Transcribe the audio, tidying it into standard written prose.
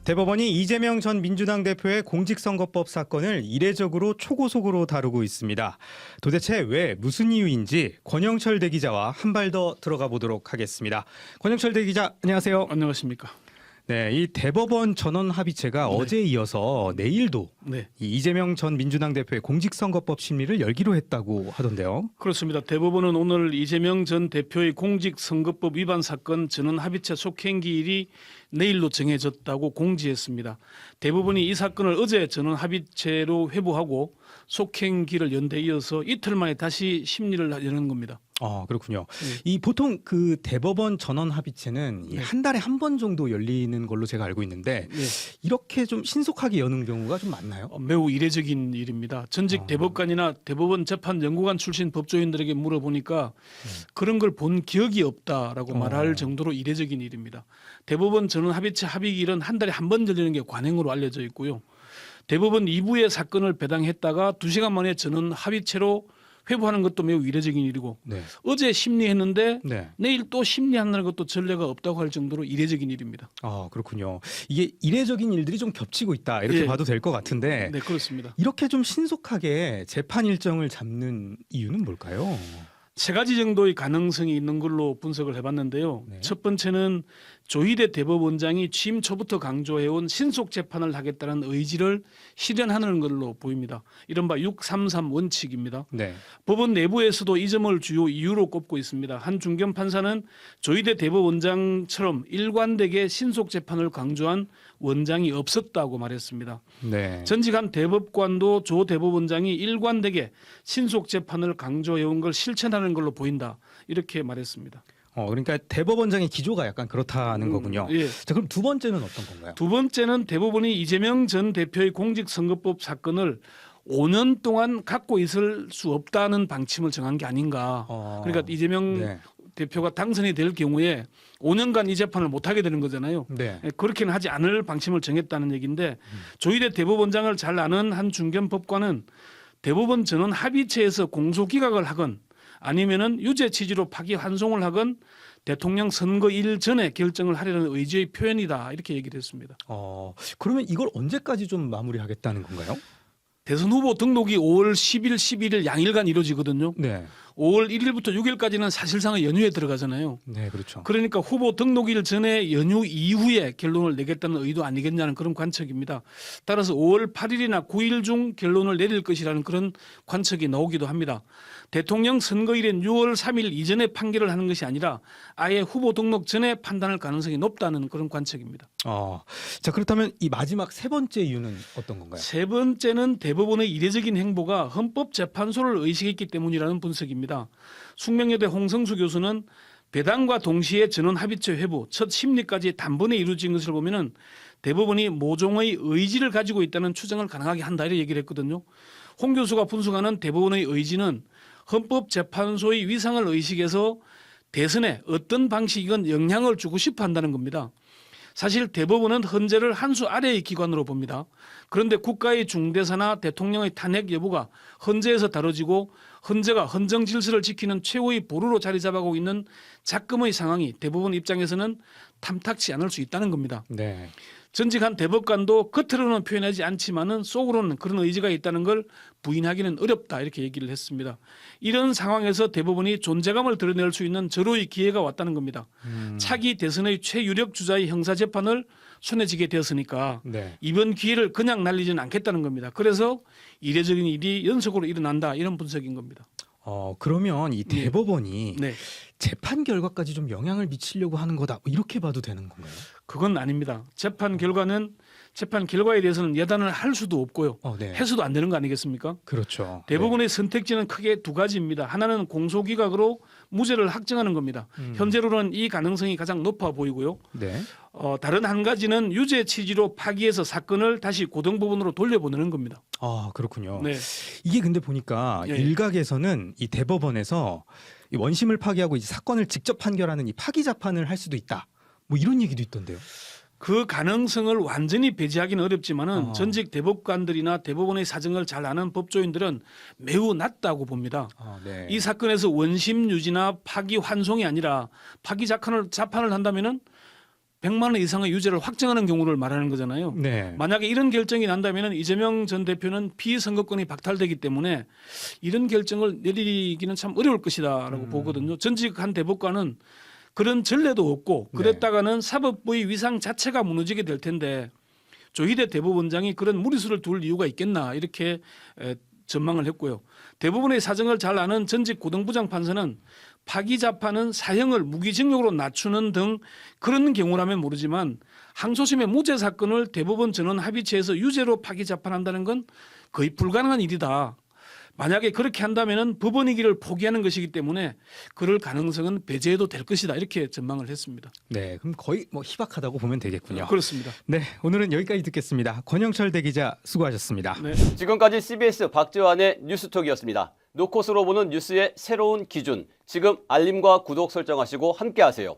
대법원이 이재명 전 민주당 대표의 공직선거법 사건을 이례적으로 초고속으로 다루고 있습니다. 도대체 왜 무슨 이유인지 권영철 대기자와 한 발 더 들어가 보도록 하겠습니다. 권영철 대기자, 안녕하세요. 안녕하십니까. 네, 이 대법원 전원 합의체가 어제에 이어서 내일도 이 이재명 전 민주당 대표의 공직선거법 심리를 열기로 했다고 하던데요. 그렇습니다. 대법원은 오늘 이재명 전 대표의 공직선거법 위반 사건 전원 합의체 속행기일이 내일로 정해졌다고 공지했습니다. 대법원이 이 사건을 어제 전원 합의체로 회부하고 속행기를 연 데 이어서 이틀 만에 다시 심리를 여는 겁니다. 아, 그렇군요. 이 보통 그 대법원 전원 합의체는 한 달에 한 번 정도 열리는 걸로 제가 알고 있는데 이렇게 좀 신속하게 여는 경우가 좀 많나요? 매우 이례적인 일입니다. 전직 대법관이나 대법원 재판 연구관 출신 법조인들에게 물어보니까 그런 걸 본 기억이 없다라고 말할 정도로 이례적인 일입니다. 대법원 전원 합의체 합의일은 한 달에 한 번 열리는 게 관행으로 알려져 있고요. 대법원 2부의 사건을 배당했다가 2시간 만에 전원 합의체로 회부하는 것도 매우 이례적인 일이고 어제 심리했는데 내일 또 심리한다는 것도 전례가 없다고 할 정도로 이례적인 일입니다. 아, 그렇군요. 이게 이례적인 일들이 좀 겹치고 있다 이렇게 봐도 될 것 같은데 네, 그렇습니다. 이렇게 좀 신속하게 재판 일정을 잡는 이유는 뭘까요? 세 가지 정도의 가능성이 있는 걸로 분석을 해봤는데요. 첫 번째는 조희대 대법원장이 취임 초부터 강조해온 신속 재판을 하겠다는 의지를 실현하는 걸로 보입니다. 이른바 633 원칙입니다. 법원 내부에서도 이 점을 주요 이유로 꼽고 있습니다. 한 중견 판사는 조희대 대법원장처럼 일관되게 신속 재판을 강조한 원장이 없었다고 말했습니다. 전직 한 대법관도 조 대법원장이 일관되게 신속 재판을 강조해온 걸 실천하는 걸로 보인다. 이렇게 말했습니다. 그러니까 대법원장의 기조가 약간 그렇다는 거군요. 자, 그럼 두 번째는 어떤 건가요? 두 번째는 대법원이 이재명 전 대표의 공직선거법 사건을 5년 동안 갖고 있을 수 없다는 방침을 정한 게 아닌가. 그러니까 이재명 대표가 당선이 될 경우에 5년간 이 재판을 못하게 되는 거잖아요. 그렇게는 하지 않을 방침을 정했다는 얘기인데 조희대 대법원장을 잘 아는 한 중견 법관은 대법원 전원 합의체에서 공소기각을 하건 아니면은 유죄 취지로 파기환송을 하건 대통령 선거일 전에 결정을 하려는 의지의 표현이다 이렇게 얘기를 했습니다. 그러면 이걸 언제까지 좀 마무리하겠다는 건가요? 대선 후보 등록이 5월 10일, 11일 양일간 이루어지거든요. 5월 1일부터 6일까지는 사실상의 연휴에 들어가잖아요. 그렇죠. 그러니까 후보 등록일 전에 연휴 이후에 결론을 내겠다는 의도 아니겠냐는 그런 관측입니다. 따라서 5월 8일이나 9일 중 결론을 내릴 것이라는 그런 관측이 나오기도 합니다. 대통령 선거일인 6월 3일 이전에 판결을 하는 것이 아니라 아예 후보 등록 전에 판단할 가능성이 높다는 그런 관측입니다. 자, 그렇다면 이 마지막 세 번째 이유는 어떤 건가요? 세 번째는 대법원의 이례적인 행보가 헌법재판소를 의식했기 때문이라는 분석입니다. 숙명여대 홍성수 교수는 배당과 동시에 전원 합의체 회부, 첫 심리까지 단번에 이루어진 것을 보면은 대법원이 모종의 의지를 가지고 있다는 추정을 가능하게 한다 이렇게 얘기를 했거든요. 홍 교수가 분석하는 대법원의 의지는 헌법재판소의 위상을 의식해서 대선에 어떤 방식이건 영향을 주고 싶어 한다는 겁니다. 사실 대법원은 헌재를 한 수 아래의 기관으로 봅니다. 그런데 국가의 중대사나 대통령의 탄핵 여부가 헌재에서 다뤄지고 헌재가 헌정 질서를 지키는 최후의 보루로 자리 잡아가고 있는 작금의 상황이 대법원 입장에서는 탐탁치 않을 수 있다는 겁니다. 전직 한 대법관도 겉으로는 표현하지 않지만은 속으로는 그런 의지가 있다는 걸 부인하기는 어렵다 이렇게 얘기를 했습니다. 이런 상황에서 대법원이 존재감을 드러낼 수 있는 절호의 기회가 왔다는 겁니다. 차기 대선의 최유력 주자의 형사재판을 손에 쥐게 되었으니까 이번 기회를 그냥 날리지는 않겠다는 겁니다. 그래서 이례적인 일이 연속으로 일어난다 이런 분석인 겁니다. 그러면 이 대법원이 재판 결과까지 좀 영향을 미치려고 하는 거다 이렇게 봐도 되는 건가요? 그건 아닙니다. 재판 결과에 대해서는 예단을 할 수도 없고요. 해서도 안 되는 거 아니겠습니까? 그렇죠. 대법원의 선택지는 크게 두 가지입니다. 하나는 공소기각으로 무죄를 확정하는 겁니다. 현재로는 이 가능성이 가장 높아 보이고요. 다른 한 가지는 유죄 취지로 파기해서 사건을 다시 고등법원으로 돌려보내는 겁니다. 그렇군요. 이게 근데 보니까 일각에서는 이 대법원에서 이 원심을 파기하고 이제 사건을 직접 판결하는 이 파기 재판을 할 수도 있다. 뭐 이런 얘기도 있던데요. 그 가능성을 완전히 배제하기는 어렵지만은 전직 대법관들이나 대법원의 사정을 잘 아는 법조인들은 매우 낮다고 봅니다. 이 사건에서 원심 유지나 파기 환송이 아니라 파기 재판을 한다면은 100만 원 이상의 유죄를 확정하는 경우를 말하는 거잖아요. 네. 만약에 이런 결정이 난다면 이재명 전 대표는 피선거권이 박탈되기 때문에 이런 결정을 내리기는 참 어려울 것이다라고 보거든요. 전직 한 대법관은 그런 전례도 없고 그랬다가는 사법부의 위상 자체가 무너지게 될 텐데 조희대 대법원장이 그런 무리수를 둘 이유가 있겠나 이렇게 전망을 했고요. 대부분의 사정을 잘 아는 전직 고등부장 판사는 파기자판은 사형을 무기징역으로 낮추는 등 그런 경우라면 모르지만 항소심의 무죄 사건을 대법원 전원 합의체에서 유죄로 파기자판한다는 건 거의 불가능한 일이다. 만약에 그렇게 한다면 법원이기를 포기하는 것이기 때문에 그럴 가능성은 배제해도 될 것이다. 이렇게 전망을 했습니다. 네, 그럼 거의 뭐 희박하다고 보면 되겠군요. 그렇습니다. 네, 오늘은 여기까지 듣겠습니다. 권영철 대기자 수고하셨습니다. 네. 지금까지 CBS 박지환의 뉴스톡이었습니다. 노컷으로 보는 뉴스의 새로운 기준. 지금 알림과 구독 설정하시고 함께하세요.